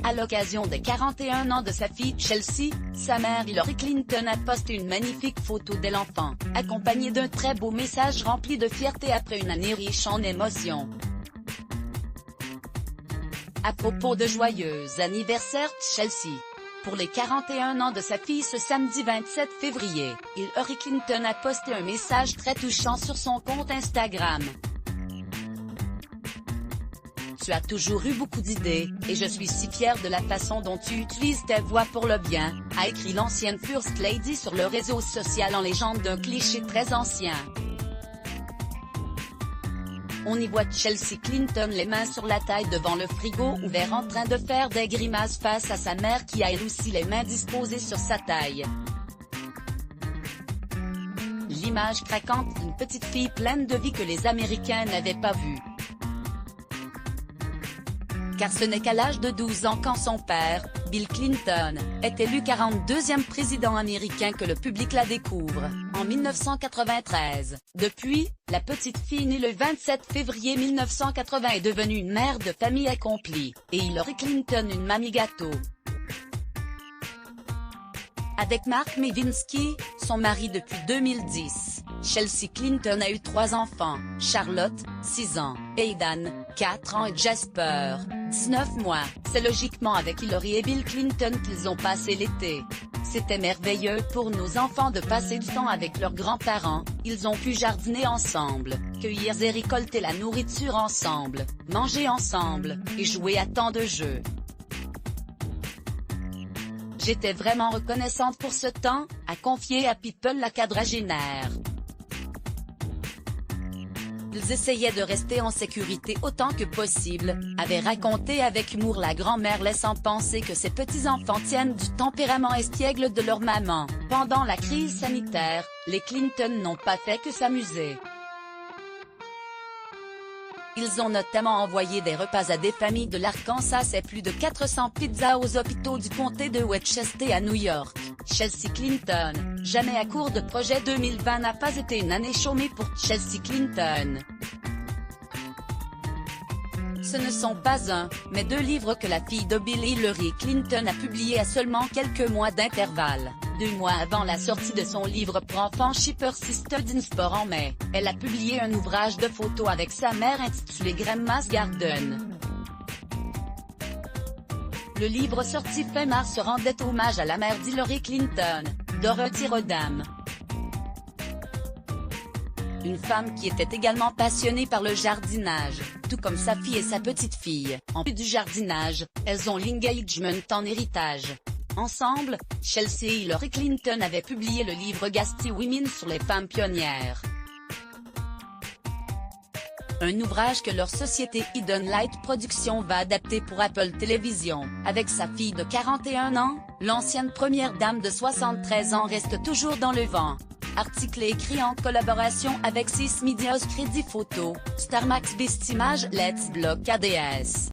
À l'occasion des 41 ans de sa fille Chelsea, sa mère Hillary Clinton a posté une magnifique photo de l'enfant, accompagnée d'un très beau message rempli de fierté après une année riche en émotions. À propos de joyeux anniversaire Chelsea. Pour les 41 ans de sa fille ce samedi 27 février, Hillary Clinton a posté un message très touchant sur son compte Instagram. Tu as toujours eu beaucoup d'idées, et je suis si fière de la façon dont tu utilises ta voix pour le bien, a écrit l'ancienne First Lady sur le réseau social en légende d'un cliché très ancien. On y voit Chelsea Clinton les mains sur la taille devant le frigo ouvert en train de faire des grimaces face à sa mère qui a elle aussi les mains disposées sur sa taille. L'image craquante d'une petite fille pleine de vie que les Américains n'avaient pas vue. Car ce n'est qu'à l'âge de 12 ans quand son père, Bill Clinton, est élu 42e président américain que le public la découvre, en 1993. Depuis, la petite fille née le 27 février 1980 est devenue une mère de famille accomplie, et Hillary Clinton une mamie gâteau. Avec Mark Lewinsky, son mari depuis 2010, Chelsea Clinton a eu 3 enfants, Charlotte, 6 ans, Aidan, 4 ans et Jasper, 19 mois. C'est logiquement avec Hillary et Bill Clinton qu'ils ont passé l'été. C'était merveilleux pour nos enfants de passer du temps avec leurs grands-parents, ils ont pu jardiner ensemble, cueillir et récolter la nourriture ensemble, manger ensemble, et jouer à tant de jeux. J'étais vraiment reconnaissante pour ce temps, a confié à People la quadragénaire. Ils essayaient de rester en sécurité autant que possible, avait raconté avec humour la grand-mère laissant penser que ses petits-enfants tiennent du tempérament espiègle de leur maman. Pendant la crise sanitaire, les Clinton n'ont pas fait que s'amuser. Ils ont notamment envoyé des repas à des familles de l'Arkansas et plus de 400 pizzas aux hôpitaux du comté de Westchester à New York. Chelsea Clinton, jamais à court de projet 2020 n'a pas été une année chômée pour Chelsea Clinton. Ce ne sont pas un, mais 2 livres que la fille de Bill Hillary Clinton a publiés à seulement quelques mois d'intervalle. 2 mois avant la sortie de son livre pour enfants Shipper Sisters in Sport en mai, elle a publié un ouvrage de photos avec sa mère intitulé Grandma's Garden. Le livre sorti fin mars rendait hommage à la mère d'Hillary Clinton, Dorothy Rodham. Une femme qui était également passionnée par le jardinage, tout comme sa fille et sa petite-fille. En plus du jardinage, elles ont l'engagement en héritage. Ensemble, Chelsea et Hillary Clinton avaient publié le livre Gasty Women sur les femmes pionnières. Un ouvrage que leur société Hidden Light Productions va adapter pour Apple Télévision. Avec sa fille de 41 ans, l'ancienne première dame de 73 ans reste toujours dans le vent. Article écrit en collaboration avec 6 Medias Crédit Photo, Starmax Best Images Let's Block ADS.